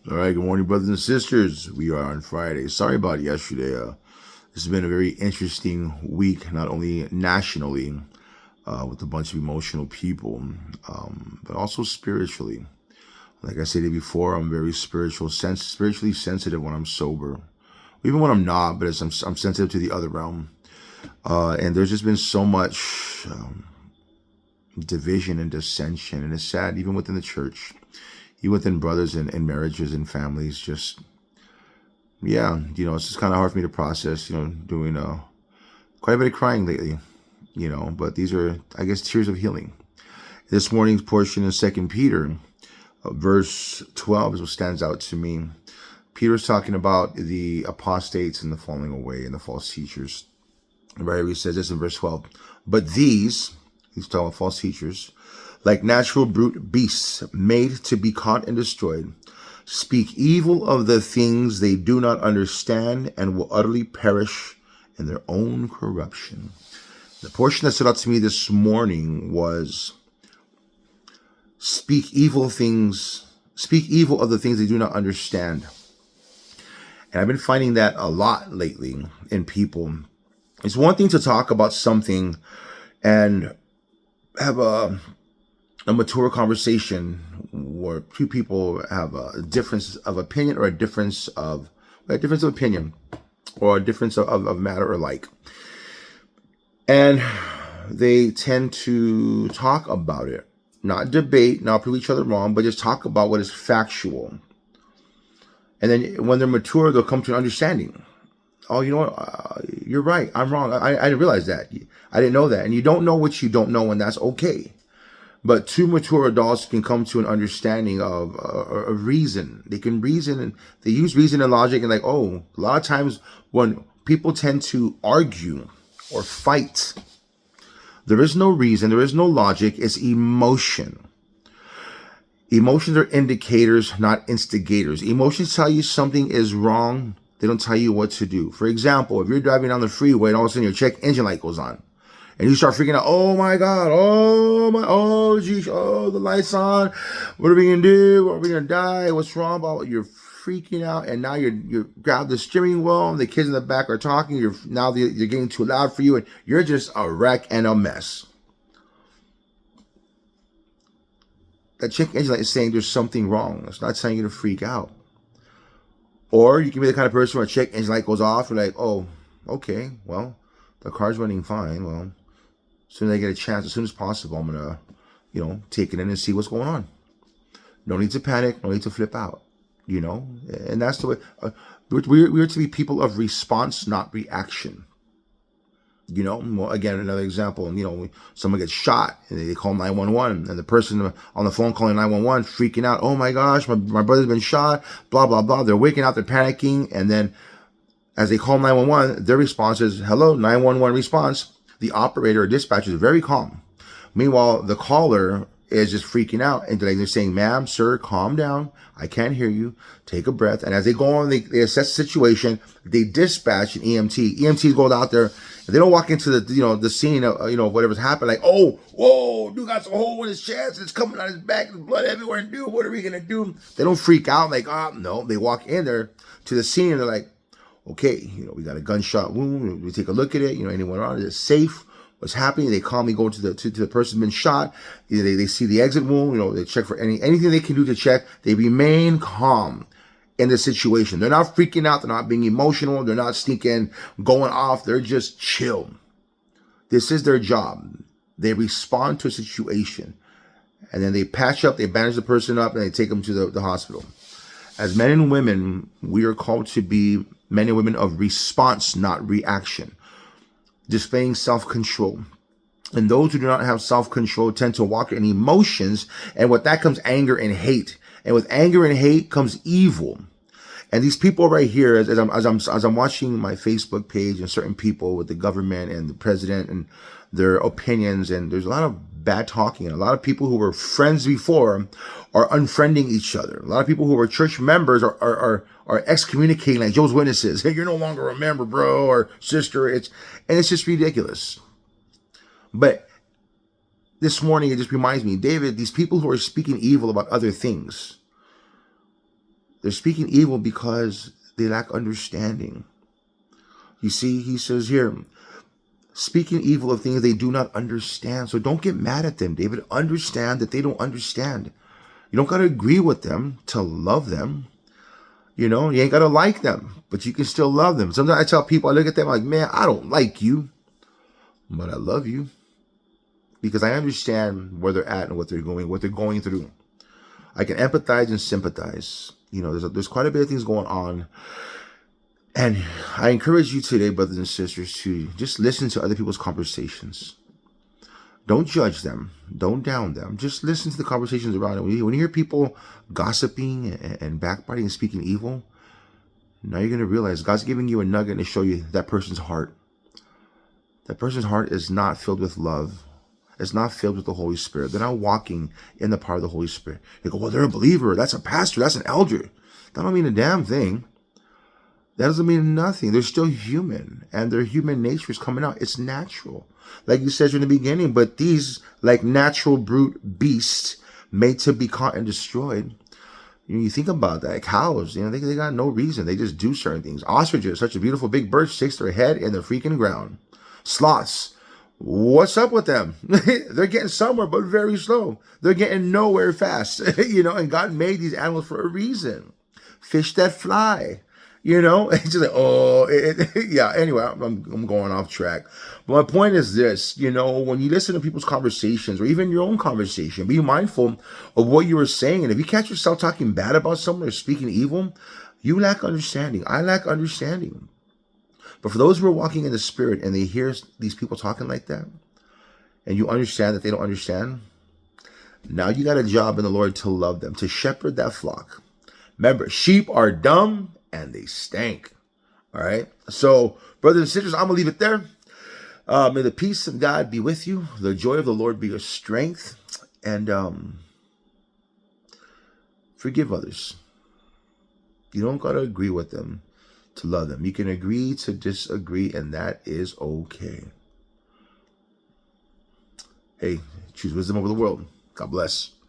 All right, good morning, brothers and sisters. We are on Friday. Sorry about yesterday. This has been a very interesting week, not only nationally with a bunch of emotional people, but also spiritually. Like I stated before, I'm very spiritually sensitive when I'm sober, even when I'm not. But I'm sensitive to the other realm, and there's just been so much division and dissension, and it's sad, even within the church, even within brothers and marriages and families. Just yeah, it's just kind of hard for me to process. Doing quite a bit of crying lately. But these are, I guess, tears of healing. This morning's portion in 2 Peter, verse 12 is what stands out to me. Peter's talking about the apostates and the falling away and the false teachers. Right, he says this in verse 12. But he's talking about false teachers, like natural brute beasts made to be caught and destroyed, speak evil of the things they do not understand and will utterly perish in their own corruption. The portion that stood out to me this morning was speak evil of the things they do not understand. And I've been finding that a lot lately in people. It's one thing to talk about something and have a mature conversation where two people have a difference of opinion or a difference of opinion or a difference of matter or like. And they tend to talk about it, not debate, not prove each other wrong, but just talk about what is factual. And then when they're mature, they'll come to an understanding. Oh, you know what? You're right. I'm wrong. I didn't realize that. I didn't know that. And you don't know what you don't know, and that's okay. But two mature adults can come to an understanding of reason. They can reason, and they use reason and logic. And a lot of times when people tend to argue or fight, there is no reason, there is no logic. It's emotion. Emotions are indicators, not instigators. Emotions tell you something is wrong. They don't tell you what to do. For example, if you're driving down the freeway and all of a sudden your check engine light goes on, and you start freaking out, oh my God, oh geez, oh, the light's on. What are we gonna do? Are we gonna die? What's wrong about? You're freaking out, and now you grab the steering wheel, and the kids in the back are talking. You're getting too loud for you, and you're just a wreck and a mess. That check engine light is saying there's something wrong. It's not telling you to freak out. Or you can be the kind of person where a check engine light goes off, you're like, oh, okay, well, the car's running fine. Well, as soon as I get a chance, as soon as possible, I'm going to, take it in and see what's going on. No need to panic. No need to flip out, And that's the way, we're to be people of response, not reaction. Well, again, another example, someone gets shot and they call 911, and the person on the phone calling 911 freaking out. Oh my gosh, my brother's been shot, blah, blah, blah. They're waking up, they're panicking. And then as they call 911, their response is, hello, 911 response. The operator or dispatcher is very calm. Meanwhile, the caller is just freaking out. And they're saying, ma'am, sir, calm down. I can't hear you. Take a breath. And as they go on, they assess the situation. They dispatch an EMT. EMTs go out there. They don't walk into the scene of, whatever's happened. Like, oh, whoa, dude got some hole in his chest. It's coming out his back. There's blood everywhere. And dude, what are we going to do? They don't freak out. Like, no. They walk in there to the scene. And they're like, okay, we got a gunshot wound. We take a look at it. Anyone around? Is it safe? What's happening? They calmly go to the person who's been shot. They see the exit wound. They check for anything they can do to check. They remain calm in the situation. They're not freaking out. They're not being emotional. They're not sneaking, going off. They're just chill. This is their job. They respond to a situation, and then they patch up, they bandage the person up, and they take them to the hospital. As men and women, we are called to be men and women of response, not reaction. Displaying self-control. And those who do not have self-control tend to walk in emotions, and with that comes anger and hate. And with anger and hate comes evil. And these people right here, as I'm watching my Facebook page and certain people with the government and the president and their opinions, and there's a lot of bad talking, and a lot of people who were friends before are unfriending each other. A lot of people who were church members are excommunicating, like Jehovah's Witnesses. Hey, you're no longer a member, bro or sister. It's just ridiculous. But this morning, it just reminds me, David, these people who are speaking evil about other things, They're speaking evil because they lack understanding. You see, he says here, speaking evil of things they do not understand. So don't get mad at them, David. Understand that they don't understand. You don't got to agree with them to love them. You know, you ain't got to like them, but you can still love them. Sometimes I tell people, I look at them like, man, I don't like you, but I love you because I understand where they're at and what they're going through. I can empathize and sympathize. You know, there's quite a bit of things going on. And I encourage you today, brothers and sisters, to just listen to other people's conversations. Don't judge them. Don't down them. Just listen to the conversations around it. When you hear people gossiping and backbiting and speaking evil, now you're going to realize God's giving you a nugget to show you that person's heart. That person's heart is not filled with love. It's not filled with the Holy Spirit. They're not walking in the power of the Holy Spirit. They go, well, they're a believer. That's a pastor. That's an elder. That don't mean a damn thing. That doesn't mean nothing. They're still human, and their human nature is coming out. It's natural. Like you said in the beginning, but these, like natural brute beasts made to be caught and destroyed. You think about that. Cows, they got no reason. They just do certain things. Ostriches, such a beautiful big bird, sticks their head in the freaking ground. Sloths, what's up with them? They're getting somewhere, but very slow. They're getting nowhere fast. And God made these animals for a reason. Fish that fly. It's just like, yeah. Anyway, I'm going off track. But my point is this, when you listen to people's conversations or even your own conversation, be mindful of what you are saying. And if you catch yourself talking bad about someone or speaking evil, you lack understanding. I lack understanding. But for those who are walking in the Spirit and they hear these people talking like that, and you understand that they don't understand, now you got a job in the Lord to love them, to shepherd that flock. Remember, sheep are dumb and they stank. All right. So, brothers and sisters, I'm going to leave it there. May the peace of God be with you. The joy of the Lord be your strength. And forgive others. You don't got to agree with them to love them. You can agree to disagree, and that is okay. Hey, choose wisdom over the world. God bless.